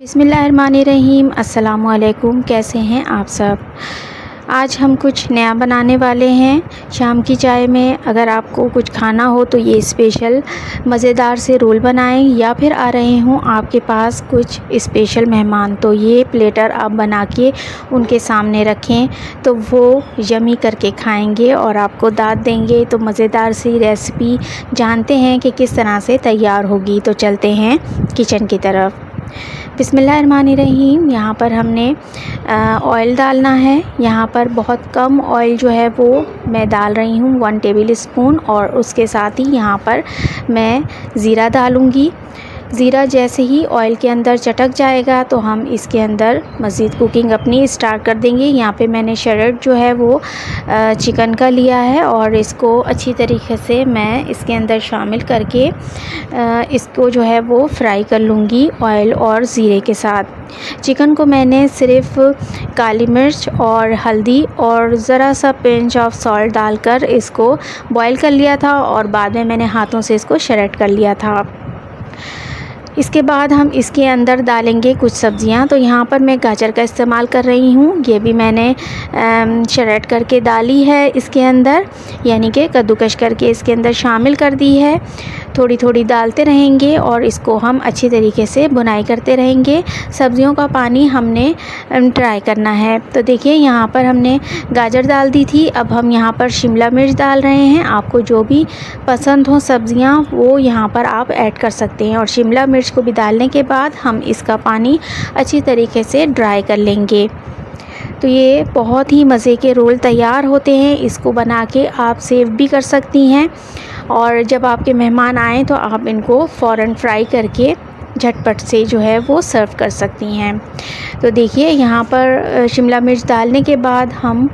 बिस्मिल्लाहिर्रहमानिर्रहीम। अस्सलामुअलैकुम। कैसे हैं आप सब। आज हम कुछ नया बनाने वाले हैं शाम की चाय में। अगर आपको कुछ खाना हो तो ये स्पेशल मज़ेदार से रोल बनाएं, या फिर आ रहे हों आपके पास कुछ स्पेशल मेहमान, तो ये प्लेटर आप बना के उनके सामने रखें तो वो यमी करके खाएंगे और आपको दाद देंगे। तो मज़ेदार सी रेसिपी जानते हैं कि किस तरह से तैयार होगी। तो चलते हैं किचन की तरफ। बिस्मिल्लाहिर्रहमानिर्रहीम। यहाँ पर हमने ऑयल डालना है। यहाँ पर बहुत कम ऑयल जो है वो मैं डाल रही हूँ, 1 टेबल स्पून। और उसके साथ ही यहाँ पर मैं ज़ीरा डालूँगी। ज़ीरा जैसे ही ऑयल के अंदर चटक जाएगा तो हम इसके अंदर मज़ीद कुकिंग अपनी स्टार्ट कर देंगे। यहाँ पे मैंने शरेड जो है वो चिकन का लिया है और इसको अच्छी तरीके से मैं इसके अंदर शामिल करके इसको जो है वो फ्राई कर लूँगी ऑयल और ज़ीरे के साथ। चिकन को मैंने सिर्फ़ काली मिर्च और हल्दी और ज़रा सा पिंच ऑफ सॉल्ट डालकर इसको बॉईल कर लिया था और बाद में मैंने हाथों से इसको शरेड कर लिया था। इसके बाद हम इसके अंदर डालेंगे कुछ सब्ज़ियां। तो यहाँ पर मैं गाजर का इस्तेमाल कर रही हूँ। ये भी मैंने शरेड करके डाली है इसके अंदर, यानी कि कद्दूकश करके इसके अंदर शामिल कर दी है। थोड़ी थोड़ी डालते रहेंगे और इसको हम अच्छी तरीके से बुनाई करते रहेंगे। सब्ज़ियों का पानी हमने ट्राई करना है। तो देखिए यहाँ पर हमने गाजर डाल दी थी। अब हम यहाँ पर शिमला मिर्च डाल रहे हैं। आपको जो भी पसंद हो सब्ज़ियाँ वो यहाँ पर आप ऐड कर सकते हैं। और शिमला मिर्च को भी डालने के बाद हम इसका पानी अच्छी तरीके से ड्राई कर लेंगे। तो ये बहुत ही मज़े के रोल तैयार होते हैं। इसको बना के आप सेव भी कर सकती हैं और जब आपके मेहमान आएँ तो आप इनको फ़ौरन फ्राई करके झटपट से जो है वो सर्व कर सकती हैं। तो देखिए यहाँ पर शिमला मिर्च डालने के बाद हम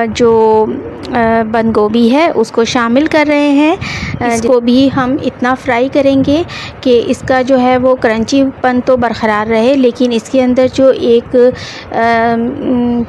जो बंद गोभी है उसको शामिल कर रहे हैं। इसको भी हम इतना फ्राई करेंगे कि इसका जो है वो क्रंचीपन तो बरकरार रहे, लेकिन इसके अंदर जो एक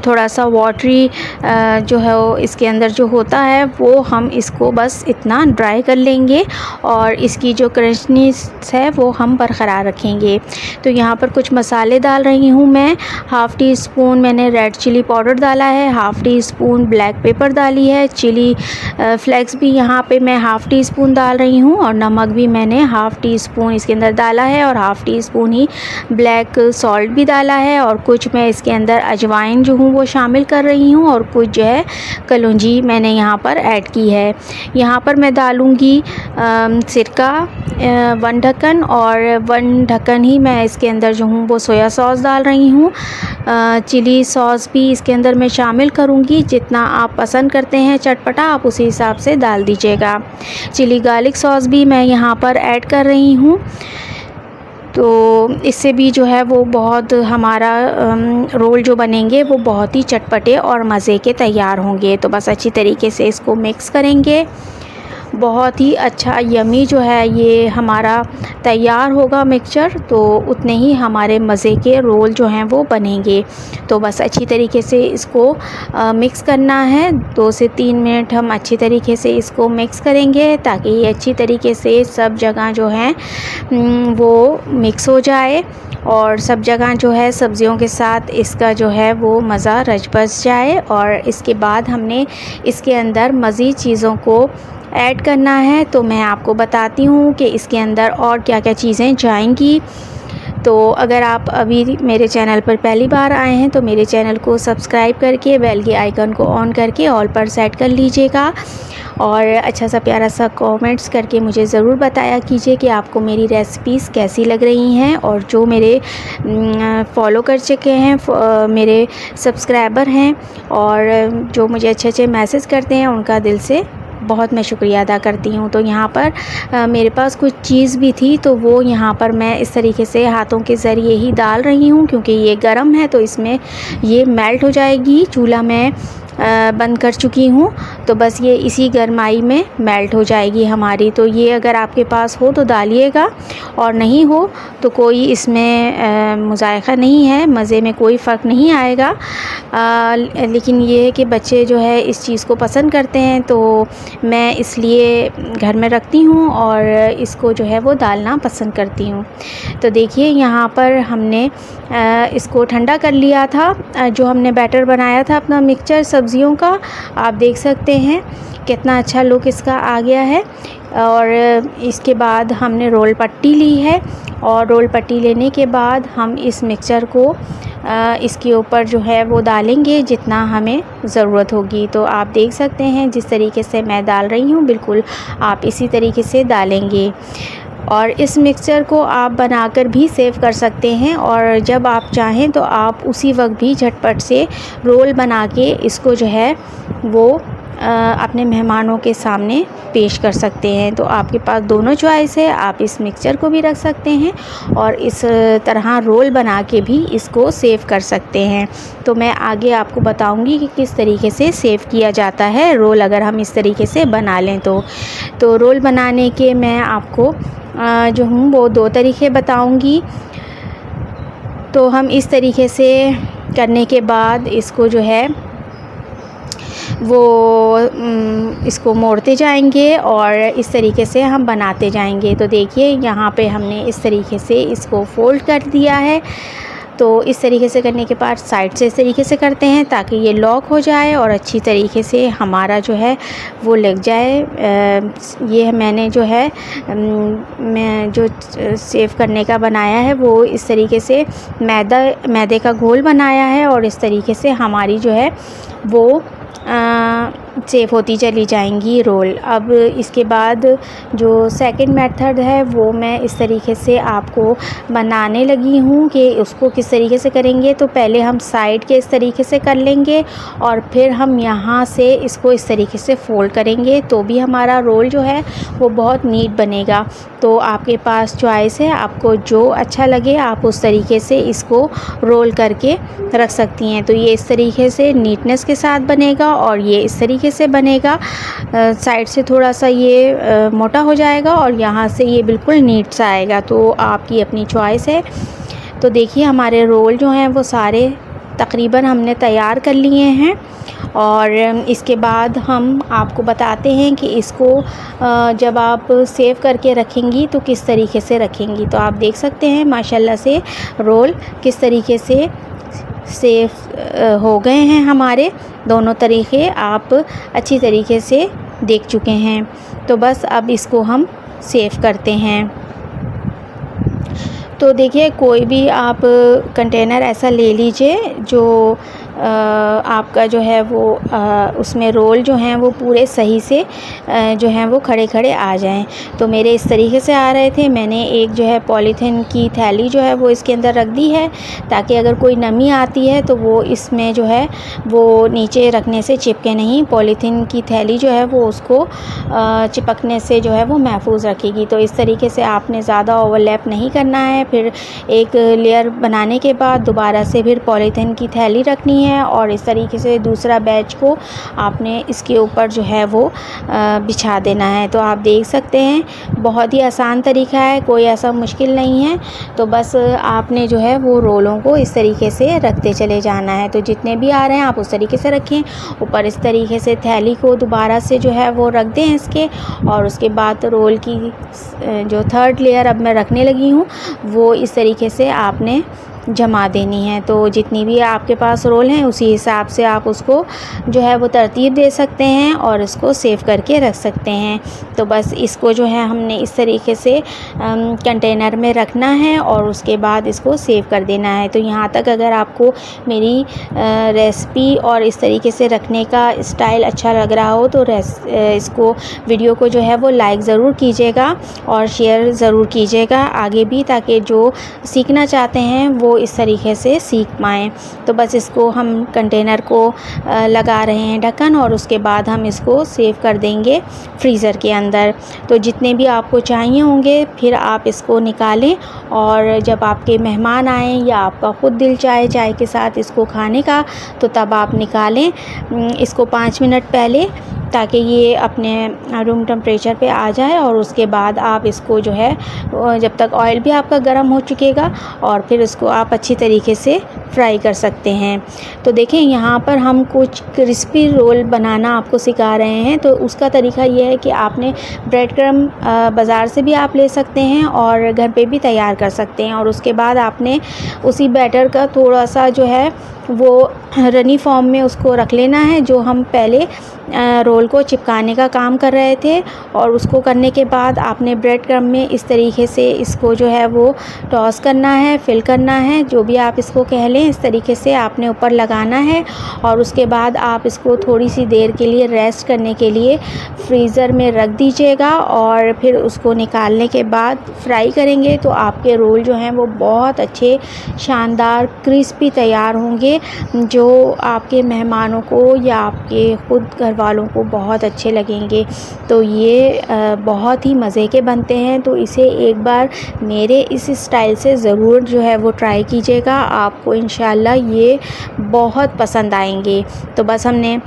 थोड़ा सा वाटरी जो है वो इसके अंदर जो होता है वो हम इसको बस इतना ड्राई कर लेंगे और इसकी जो क्रंचनेस है वो हम बरकरार रखेंगे। तो यहाँ पर कुछ मसाले डाल रही हूँ मैं। हाफ़ टी स्पून मैंने रेड चिली पाउडर डाला है, half tea spoon black pepper डाली है, चिली फ्लेक्स भी यहाँ पे मैं हाफ़ टी स्पून डाल रही हूँ और नमक भी मैंने हाफ़ टी स्पून इसके अंदर डाला है और हाफ़ टी स्पून ही ब्लैक सॉल्ट भी डाला है। और कुछ मैं इसके अंदर अजवाइन जो हूँ वो शामिल कर रही हूँ और कुछ जो है कलौंजी मैंने यहाँ पर ऐड की है। यहाँ पर मैं डालूँगी सिरका 1 ढक्कन और 1 ढक्कन ही मैं इसके अंदर जो हूँ वो सोया सॉस डाल रही हूँ। चिली सॉस भी इसके अंदर मैं शामिल करूँगी। जितना आप पसंद करते हैं चटपटा आप उसी हिसाब से डाल दीजिएगा। चिली गार्लिक सॉस भी मैं यहाँ पर ऐड कर रही हूँ। तो इससे भी जो है वो बहुत हमारा रोल जो बनेंगे वो बहुत ही चटपटे और मज़े के तैयार होंगे। तो बस अच्छी तरीके से इसको मिक्स करेंगे। बहुत ही अच्छा यमी जो है ये हमारा तैयार होगा मिक्सचर, तो उतने ही हमारे मज़े के रोल जो हैं वो बनेंगे। तो बस अच्छी तरीके से इसको मिक्स करना है। 2 से 3 मिनट हम अच्छी तरीके से इसको मिक्स करेंगे ताकि ये अच्छी तरीके से सब जगह जो है वो मिक्स हो जाए और सब जगह जो है सब्ज़ियों के साथ इसका जो है वो मज़ा रच बस जाए। और इसके बाद हमने इसके अंदर मज़ीद चीज़ों को ऐड करना है। तो मैं आपको बताती हूँ कि इसके अंदर और क्या क्या चीज़ें जाएंगी। तो अगर आप अभी मेरे चैनल पर पहली बार आए हैं तो मेरे चैनल को सब्सक्राइब करके बेल के आइकन को ऑन करके ऑल पर सेट कर लीजिएगा और अच्छा सा प्यारा सा कमेंट्स करके मुझे ज़रूर बताया कीजिए कि आपको मेरी रेसिपीज़ कैसी लग रही हैं। और जो मेरे फॉलो कर चुके हैं मेरे सब्सक्राइबर हैं और जो मुझे अच्छे अच्छे मैसेज करते हैं उनका दिल से बहुत मैं शुक्रिया अदा करती हूँ। तो यहाँ पर मेरे पास कुछ चीज़ भी थी तो वो यहाँ पर मैं इस तरीके से हाथों के ज़रिए ही डाल रही हूँ क्योंकि ये गर्म है तो इसमें ये मेल्ट हो जाएगी। चूल्हा मैं बंद कर चुकी हूँ। तो बस ये इसी गरमाई में मेल्ट हो जाएगी हमारी। तो ये अगर आपके पास हो तो डालिएगा, और नहीं हो तो कोई इसमें मुज़ायक़ा नहीं है, मज़े में कोई फ़र्क नहीं आएगा। लेकिन ये है कि बच्चे जो है इस चीज़ को पसंद करते हैं, तो मैं इसलिए घर में रखती हूँ और इसको जो है वो डालना पसंद करती हूँ। तो देखिए यहाँ पर हमने इसको ठंडा कर लिया था, जो हमने बैटर बनाया था अपना मिक्सचर सब्ज़ियों का। आप देख सकते हैं कितना अच्छा लुक इसका आ गया है। और इसके बाद हमने रोल पट्टी ली है, और रोल पट्टी लेने के बाद हम इस मिक्सचर को इसके ऊपर जो है वो डालेंगे जितना हमें ज़रूरत होगी। तो आप देख सकते हैं जिस तरीके से मैं डाल रही हूँ, बिल्कुल आप इसी तरीके से डालेंगे। और इस मिक्सचर को आप बनाकर भी सेव कर सकते हैं, और जब आप चाहें तो आप उसी वक्त भी झटपट से रोल बना के इसको जो है वो अपने मेहमानों के सामने पेश कर सकते हैं। तो आपके पास दोनों चॉइस है, आप इस मिक्सचर को भी रख सकते हैं और इस तरह रोल बना के भी इसको सेव कर सकते हैं। तो मैं आगे आपको बताऊंगी कि किस तरीके से सेव किया जाता है रोल, अगर हम इस तरीके से बना लें तो रोल बनाने के मैं आपको जो हूँ वो 2 तरीक़े बताऊंगी। तो हम इस तरीके से करने के बाद इसको जो है वो इसको मोड़ते जाएंगे और इस तरीके से हम बनाते जाएंगे। तो देखिए यहाँ पे हमने इस तरीके से इसको फोल्ड कर दिया है। तो इस तरीके से करने के बाद साइड से इस तरीके से करते हैं ताकि ये लॉक हो जाए और अच्छी तरीके से हमारा जो है वो लग जाए। ये मैंने जो है मैं जो सेव करने का बनाया है वो इस तरीके से मैदे का घोल बनाया है, और इस तरीके से हमारी जो है वो सेव होती चली जाएंगी रोल। अब इसके बाद जो सेकंड मेथड है वो मैं इस तरीके से आपको बनाने लगी हूँ कि उसको किस तरीके से करेंगे। तो पहले हम साइड के इस तरीके से कर लेंगे और फिर हम यहाँ से इसको इस तरीके से फोल्ड करेंगे, तो भी हमारा रोल जो है वो बहुत नीट बनेगा। तो आपके पास चॉइस है, आपको जो अच्छा लगे आप उस तरीके से इसको रोल करके रख सकती हैं। तो ये इस तरीके से नीटनेस के साथ बनेगा और ये इस तरीके से बनेगा। साइड से थोड़ा सा ये मोटा हो जाएगा और यहाँ से ये बिल्कुल नीट सा आएगा। तो आपकी अपनी चॉइस है। तो देखिए हमारे रोल जो हैं वो सारे तकरीबन हमने तैयार कर लिए हैं, और इसके बाद हम आपको बताते हैं कि इसको जब आप सेव करके रखेंगी तो किस तरीके से रखेंगी। तो आप देख सकते हैं माशाल्लाह से रोल किस तरीके से सेव हो गए हैं हमारे। दोनों तरीक़े आप अच्छी तरीके से देख चुके हैं। तो बस अब इसको हम सेव करते हैं। तो देखिए कोई भी आप कंटेनर ऐसा ले लीजिए जो आपका जो है वो उसमें रोल जो हैं वो पूरे सही से जो हैं वो खड़े खड़े आ जाएं। तो मेरे इस तरीके से आ रहे थे। मैंने एक जो है पॉलीथीन की थैली जो है वो इसके अंदर रख दी है ताकि अगर कोई नमी आती है तो वो इसमें जो है वो नीचे रखने से चिपके नहीं। पॉलीथीन की थैली जो है वो उसको चिपकने से जो है वो महफूज रखेगी। तो इस तरीके से आपने ज़्यादा ओवरलैप नहीं करना है। फिर एक लेयर बनाने के बाद दोबारा से फिर पॉलीथीन की थैली रखनी है और इस तरीके से दूसरा बैच को आपने इसके ऊपर जो है वो बिछा देना है। तो आप देख सकते हैं बहुत ही आसान तरीका है, कोई ऐसा मुश्किल नहीं है। तो बस आपने जो है वो रोलों को इस तरीके से रखते चले जाना है। तो जितने भी आ रहे हैं आप उस तरीके से रखें। ऊपर इस तरीके से थैली को दोबारा से जो है वो रख दें इसके, और उसके बाद रोल की जो थर्ड लेयर अब मैं रखने लगी हूँ वो इस तरीके से आपने जमा देनी है। तो जितनी भी आपके पास रोल हैं उसी हिसाब से आप उसको जो है वो तरतीब दे सकते हैं और इसको सेव करके रख सकते हैं। तो बस इसको जो है हमने इस तरीके से कंटेनर में रखना है और उसके बाद इसको सेव कर देना है। तो यहाँ तक अगर आपको मेरी रेसिपी और इस तरीके से रखने का स्टाइल अच्छा लग रहा हो तो इसको वीडियो को जो है वो लाइक ज़रूर कीजिएगा और शेयर ज़रूर कीजिएगा आगे भी, ताकि जो सीखना चाहते हैं वो वो इस तरीके से सीख पाएँ। तो बस इसको हम कंटेनर को लगा रहे हैं ढक्कन, और उसके बाद हम इसको सेव कर देंगे फ्रीज़र के अंदर। तो जितने भी आपको चाहिए होंगे फिर आप इसको निकालें, और जब आपके मेहमान आएँ या आपका ख़ुद दिल चाहे चाय के साथ इसको खाने का, तो तब आप निकालें इसको 5 मिनट पहले, ताकि ये अपने रूम टेम्परेचर पे आ जाए। और उसके बाद आप इसको जो है जब तक ऑयल भी आपका गर्म हो चुकेगा, और फिर इसको आप अच्छी तरीके से फ्राई कर सकते हैं। तो देखें यहाँ पर हम कुछ क्रिस्पी रोल बनाना आपको सिखा रहे हैं। तो उसका तरीका ये है कि आपने ब्रेड क्रम्ब बाज़ार से भी आप ले सकते हैं और घर पे भी तैयार कर सकते हैं। और उसके बाद आपने उसी बैटर का थोड़ा सा जो है वो रनी फॉर्म में उसको रख लेना है, जो हम पहले रोल को चिपकाने का काम कर रहे थे। और उसको करने के बाद आपने ब्रेड क्रम्ब में इस तरीके से इसको जो है वो टॉस करना है, फिल करना है, जो भी आप इसको कह लें, इस तरीके से आपने ऊपर लगाना है। और उसके बाद आप इसको थोड़ी सी देर के लिए रेस्ट करने के लिए फ्रीज़र में रख दीजिएगा, और फिर उसको निकालने के बाद फ्राई करेंगे तो आपके रोल जो हैं वो बहुत अच्छे शानदार क्रिस्पी तैयार होंगे, जो आपके मेहमानों को या आपके ख़ुद घर वालों को बहुत अच्छे लगेंगे। तो ये बहुत ही मज़े के बनते हैं। तो इसे एक बार मेरे इस स्टाइल से ज़रूर जो है वो ट्राई कीजिएगा, आपको इंशाल्लाह ये बहुत पसंद आएंगे। तो बस हमने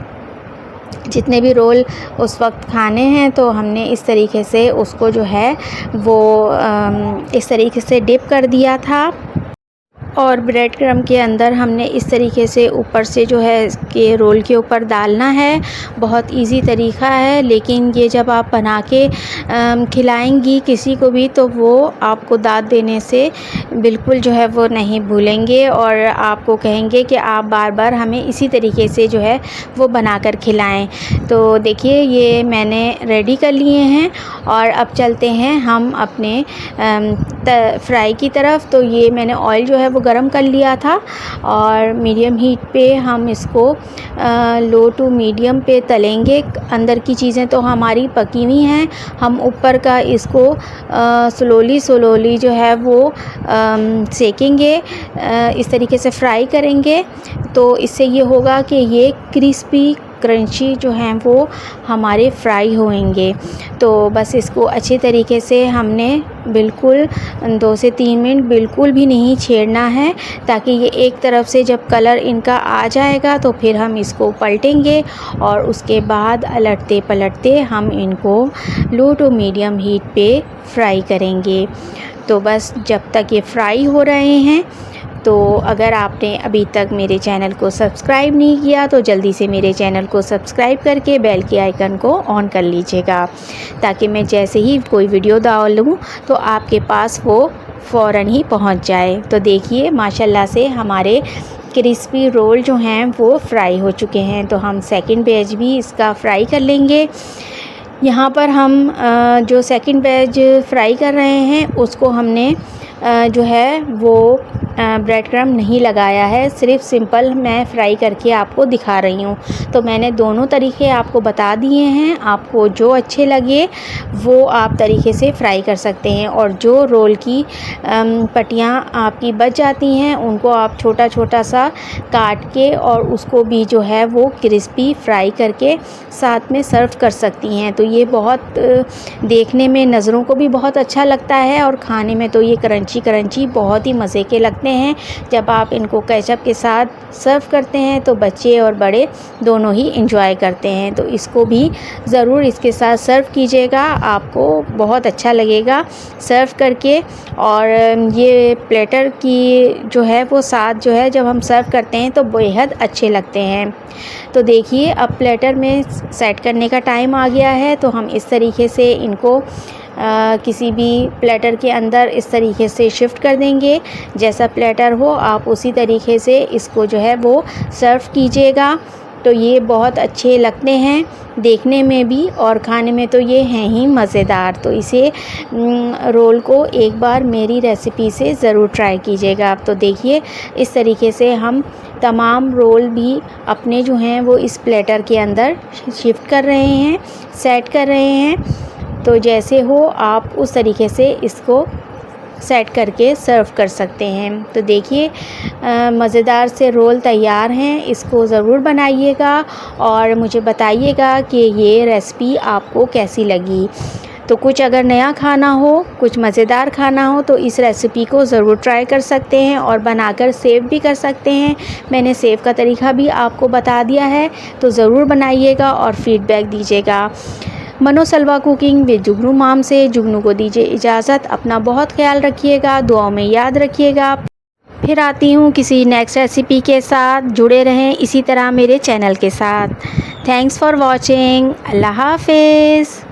जितने भी रोल उस वक्त खाने हैं तो हमने इस तरीके से उसको जो है वो इस तरीके से डिप कर दिया था। और ब्रेड क्रम्ब के अंदर हमने इस तरीके से ऊपर से जो है कि रोल के ऊपर डालना है। बहुत इजी तरीका है, लेकिन ये जब आप बना के खिलाएंगी किसी को भी तो वो आपको दाद देने से बिल्कुल जो है वो नहीं भूलेंगे, और आपको कहेंगे कि आप बार बार हमें इसी तरीके से जो है वो बनाकर खिलाएं। तो देखिए ये मैंने रेडी कर लिए हैं, और अब चलते हैं हम अपने फ्राई की तरफ। तो ये मैंने ऑयल जो है वो गरम कर लिया था, और मीडियम हीट पे हम इसको लो टू मीडियम पे तलेंगे। अंदर की चीज़ें तो हमारी पकी हुई हैं, हम ऊपर का इसको स्लोली जो है वो सेकेंगे, इस तरीके से फ्राई करेंगे। तो इससे ये होगा कि ये क्रिस्पी क्रंची जो हैं वो हमारे फ्राई होंगे। तो बस इसको अच्छे तरीके से हमने बिल्कुल 2 से 3 मिनट बिल्कुल भी नहीं छेड़ना है, ताकि ये एक तरफ से जब कलर इनका आ जाएगा तो फिर हम इसको पलटेंगे, और उसके बाद अलटते पलटते हम इनको लो टू मीडियम हीट पे फ्राई करेंगे। तो बस जब तक ये फ्राई हो रहे हैं, तो अगर आपने अभी तक मेरे चैनल को सब्सक्राइब नहीं किया तो जल्दी से मेरे चैनल को सब्सक्राइब करके बेल के आइकन को ऑन कर लीजिएगा, ताकि मैं जैसे ही कोई वीडियो डालूँ तो आपके पास वो फ़ौरन ही पहुंच जाए। तो देखिए माशाल्लाह से हमारे क्रिस्पी रोल जो हैं वो फ्राई हो चुके हैं। तो हम सेकंड बैच भी इसका फ्राई कर लेंगे। यहाँ पर हम जो सेकंड बैच फ्राई कर रहे हैं उसको हमने जो है वो ब्रेड क्रम्ब नहीं लगाया है, सिर्फ सिंपल मैं फ्राई करके आपको दिखा रही हूँ। तो मैंने दोनों तरीके आपको बता दिए हैं, आपको जो अच्छे लगे वो आप तरीके से फ्राई कर सकते हैं। और जो रोल की पट्टियाँ आपकी बच जाती हैं उनको आप छोटा छोटा सा काट के और उसको भी जो है वो क्रिस्पी फ्राई करके साथ में सर्व कर सकती हैं। तो ये बहुत देखने में नज़रों को भी बहुत अच्छा लगता है, और खाने में तो ये क्रंची बहुत ही मज़े के लगते हैं। जब आप इनको केचप के साथ सर्व करते हैं तो बच्चे और बड़े दोनों ही एंजॉय करते हैं। तो इसको भी ज़रूर इसके साथ सर्व कीजिएगा, आपको बहुत अच्छा लगेगा सर्व करके। और ये प्लेटर की जो है वो साथ जो है जब हम सर्व करते हैं तो बेहद अच्छे लगते हैं। तो देखिए अब प्लेटर में सेट करने का टाइम आ गया है। तो हम इस तरीके से इनको किसी भी प्लेटर के अंदर इस तरीके से शिफ्ट कर देंगे। जैसा प्लेटर हो आप उसी तरीके से इसको जो है वो सर्व कीजिएगा। तो ये बहुत अच्छे लगते हैं देखने में भी, और खाने में तो ये हैं ही मज़ेदार। तो इसे रोल को एक बार मेरी रेसिपी से ज़रूर ट्राई कीजिएगा। तो देखिए इस तरीके से हम तमाम रोल भी अपने जो हैं वो इस प्लेटर के अंदर शिफ्ट कर रहे हैं, सेट कर रहे हैं। तो जैसे हो आप उस तरीके से इसको सेट करके सर्व कर सकते हैं। तो देखिए मज़ेदार से रोल तैयार हैं, इसको ज़रूर बनाइएगा और मुझे बताइएगा कि ये रेसिपी आपको कैसी लगी। तो कुछ अगर नया खाना हो, कुछ मज़ेदार खाना हो तो इस रेसिपी को ज़रूर ट्राई कर सकते हैं और बनाकर सेव भी कर सकते हैं। मैंने सेव का तरीका भी आपको बता दिया है, तो ज़रूर बनाइएगा और फीडबैक दीजिएगा। मनोसलवा कुकिंग विद जुगनू माम से जुगनू को दीजिए इजाज़त। अपना बहुत ख्याल रखिएगा, दुआओं में याद रखिएगा। फिर आती हूँ किसी नेक्स्ट रेसिपी के साथ। जुड़े रहें इसी तरह मेरे चैनल के साथ। Thanks for watching. अल्लाह हाफ़िज़।